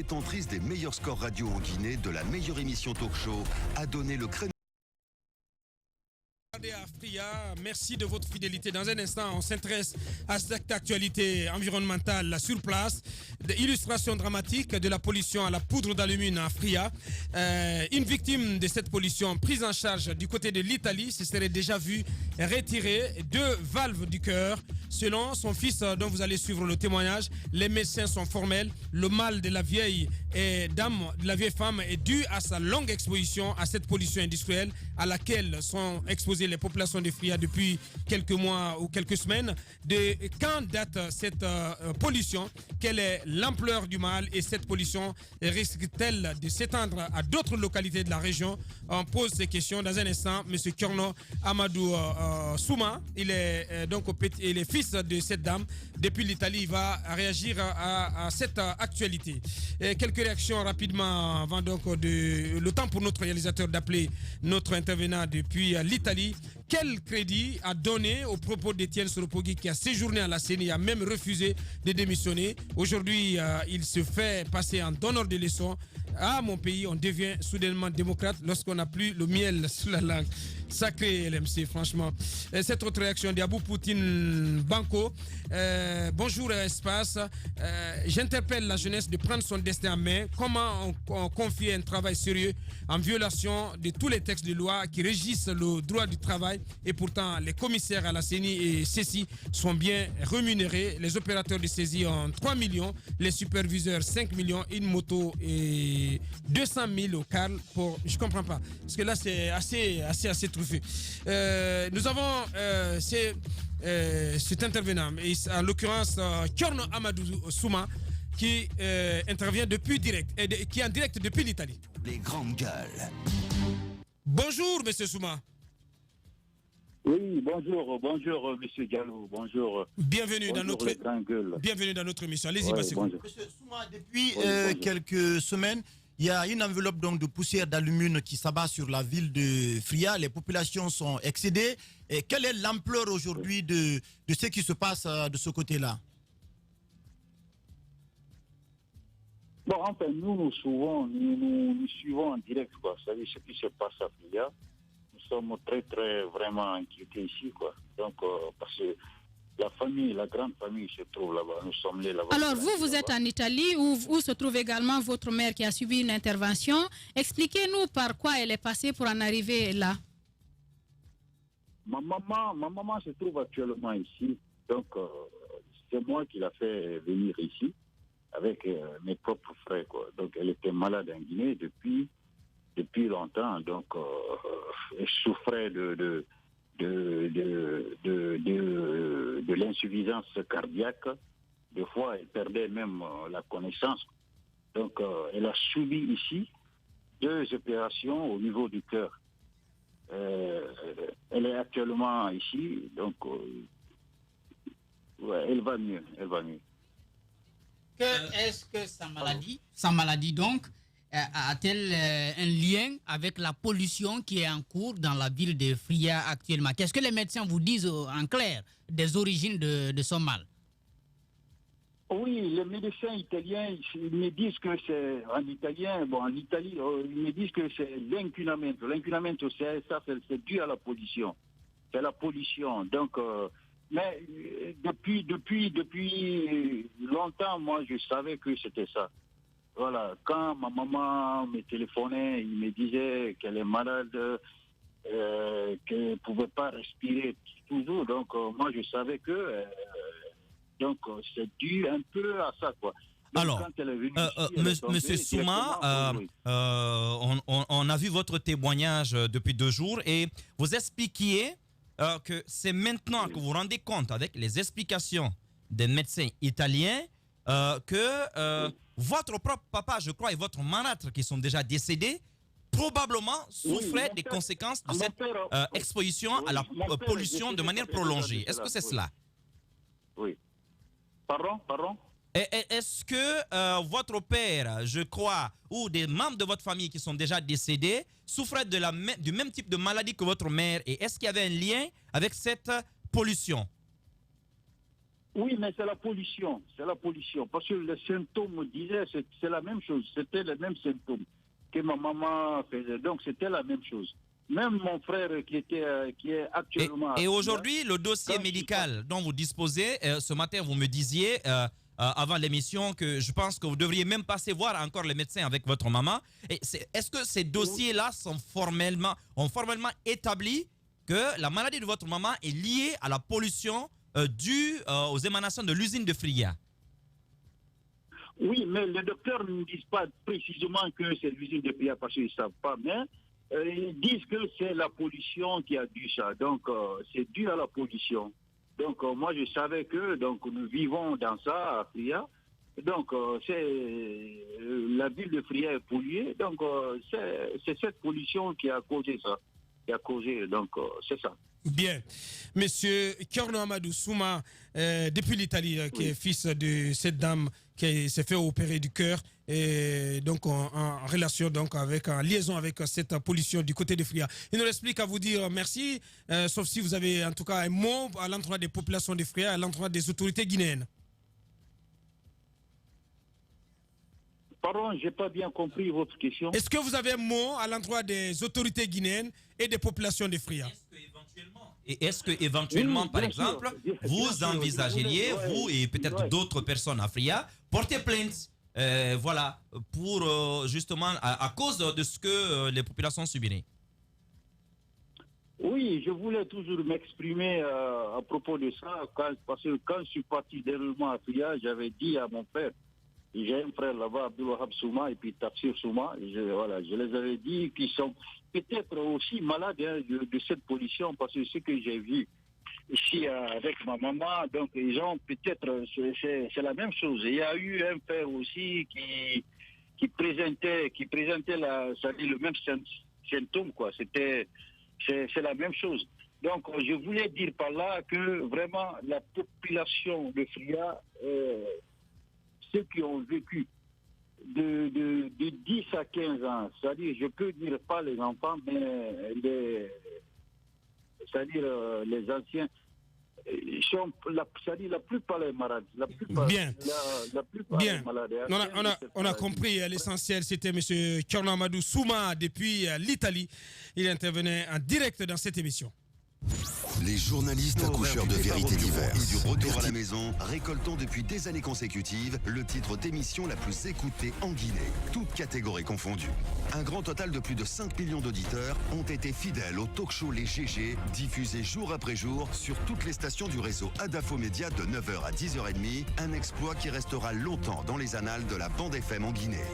détentrice des meilleurs scores radio en Guinée, de la meilleure émission talk show, a donné le créneau. Afria, merci de votre fidélité. Dans un instant, on s'intéresse à cette actualité environnementale sur place. Illustration dramatique de la pollution à la poudre d'alumine à Afria. Une victime de cette pollution prise en charge du côté de l'Italie se serait déjà vue retirer 2 valves du cœur. Selon son fils, dont vous allez suivre le témoignage, les médecins sont formels. Le mal de la vieille femme est dû à sa longue exposition à cette pollution industrielle à laquelle sont exposées les populations de Fria depuis quelques mois ou quelques semaines. De quand date cette pollution? Quelle est l'ampleur du mal? Et cette pollution risque-t-elle de s'étendre à d'autres localités de la région? On pose ces questions dans un instant. Monsieur Kiorno Amadou Souma, il est il est fils de cette dame. Depuis l'Italie, il va réagir à cette actualité. Et quelques réactions rapidement avant le temps pour notre réalisateur d'appeler notre intervenant depuis l'Italie. Quel crédit a donné aux propos d'Étienne Soropogui qui a séjourné à la CENI, a même refusé de démissionner? Aujourd'hui, il se fait passer en donneur de leçons. À mon pays, on devient soudainement démocrate lorsqu'on n'a plus le miel sur la langue. Sacré LMC, franchement. Cette autre réaction d'Abou Poutine Banco. Bonjour Espace. J'interpelle la jeunesse de prendre son destin en main. Comment on confie un travail sérieux en violation de tous les textes de loi qui régissent le droit du travail, et pourtant les commissaires à la CENI et CECI sont bien rémunérés. Les opérateurs de saisie ont 3 millions, les superviseurs 5 millions, une moto et 200 000 au CARL pour... Je comprends pas. Parce que là c'est assez truffé. Nous avons cet intervenant, en l'occurrence Kiorno Amadou Souma, qui intervient depuis qui est en direct depuis l'Italie. Les grandes gueules. Bonjour, monsieur Souma. Oui, bonjour, monsieur Diallo, bonjour. Bienvenue dans notre émission. Allez-y, Monsieur Souma, depuis quelques semaines, il y a une enveloppe donc de poussière d'alumine qui s'abat sur la ville de Fria. Les populations sont excédées. Et quelle est l'ampleur aujourd'hui de ce qui se passe de ce côté-là? Bon, enfin, nous suivons en direct, quoi. Vous savez ce qui se passe à Fria. Nous sommes très, très vraiment inquiétés ici, quoi. Donc, parce que la grande famille se trouve là-bas. Nous sommes là-bas. Alors, vous êtes en Italie où se trouve également votre mère qui a subi une intervention. Expliquez-nous par quoi elle est passée pour en arriver là. Ma maman se trouve actuellement ici. Donc, c'est moi qui l'ai fait venir ici avec mes propres frères, quoi. Donc, elle était malade en Guinée depuis longtemps. Donc, elle souffrait de l'insuffisance cardiaque. Des fois, elle perdait même la connaissance. Donc, elle a subi ici 2 opérations au niveau du cœur. Elle est actuellement ici, donc elle va mieux. Est-ce que sa maladie donc, a-t-elle un lien avec la pollution qui est en cours dans la ville de Fria actuellement? Qu'est-ce que les médecins vous disent en clair des origines de son mal? Oui, les médecins italiens, ils me disent que c'est en italien, en Italie, ils me disent que c'est l'inquinamento. L'inquinamento, c'est dû à la pollution. C'est la pollution. Donc, mais depuis longtemps, moi, je savais que c'était ça. Voilà, quand ma maman me téléphonait, il me disait qu'elle est malade, qu'elle ne pouvait pas respirer toujours. Donc, moi, je savais que... donc, c'est dû un peu à ça, quoi. Donc, alors, monsieur Souma, on a vu votre témoignage depuis 2 jours et vous expliquiez que c'est maintenant que vous vous rendez compte, avec les explications des médecins italiens, que votre propre papa, je crois, et votre marâtre qui sont déjà décédés, probablement souffraient des conséquences de cette exposition à la pollution de manière prolongée. Est-ce que c'est cela? Oui. Pardon? Est-ce que votre père, je crois, ou des membres de votre famille qui sont déjà décédés souffraient du même type de maladie que votre mère? Et est-ce qu'il y avait un lien avec cette pollution? Oui, mais c'est la pollution. C'est la pollution. Parce que les symptômes me disaient, c'est la même chose. C'était les mêmes symptômes que ma maman faisait. Donc, c'était la même chose. Même mon frère qui est actuellement... Et aujourd'hui, le dossier médical dont vous disposez, ce matin, vous me disiez, avant l'émission, que je pense que vous devriez même passer voir encore les médecins avec votre maman. Est-ce que ces dossiers-là ont formellement établi que la maladie de votre maman est liée à la pollution due aux émanations de l'usine de Fria? Oui, mais les docteurs ne disent pas précisément que c'est l'usine de Fria parce qu'ils ne savent pas, mais ils disent que c'est la pollution qui a dû ça. Donc, c'est dû à la pollution. Donc, moi, je savais que nous vivons dans ça, à Fria. Donc, la ville de Fria est polluée. Donc, c'est cette pollution qui a causé ça. Donc, c'est ça. Bien. Monsieur Kerno Amadou Souma, depuis l'Italie, qui est fils de cette dame qui s'est fait opérer du cœur, et donc en relation, en liaison avec cette pollution du côté de Fria. Il nous explique à vous dire merci, sauf si vous avez en tout cas un mot à l'endroit des populations de Fria, à l'endroit des autorités guinéennes. Pardon, je n'ai pas bien compris votre question. Est-ce que vous avez un mot à l'endroit des autorités guinéennes et des populations de Fria? Est-ce que éventuellement, par exemple, vous envisageriez, vous et peut-être d'autres personnes à Fria, porter plainte, voilà, pour justement à cause de ce que les populations subiraient? Oui, je voulais toujours m'exprimer à propos de ça, parce que quand je suis parti dernièrement à Fria, j'avais dit à mon frère, j'ai un frère là-bas, Abdulwahab Souma et puis Tafsir Souma, je les avais dit qu'ils sont peut-être aussi malades de cette pollution, parce que ce que j'ai vu ici avec ma maman, donc ils ont peut-être, c'est la même chose. Il y a eu un père aussi qui présentait le même symptôme, quoi. C'est la même chose. Donc je voulais dire par là que vraiment la population de Fria, ceux qui ont vécu de 10 à 15 ans, c'est-à-dire, je peux dire pas les enfants, mais c'est-à-dire les anciens, c'est-à-dire la plupart des malades. Bien. La plupart Bien. des malades. On a compris l'essentiel. C'était M. Kerno Amadou Souma depuis l'Italie. Il intervenait en direct dans cette émission. Les journalistes accoucheurs de vérités diverses et du retour à la maison, récoltons depuis des années consécutives le titre d'émission la plus écoutée en Guinée, toutes catégories confondues. Un grand total de plus de 5 millions d'auditeurs ont été fidèles au talk-show Les GG, diffusé jour après jour sur toutes les stations du réseau Adafo Média de 9h à 10h30, un exploit qui restera longtemps dans les annales de la bande FM en Guinée.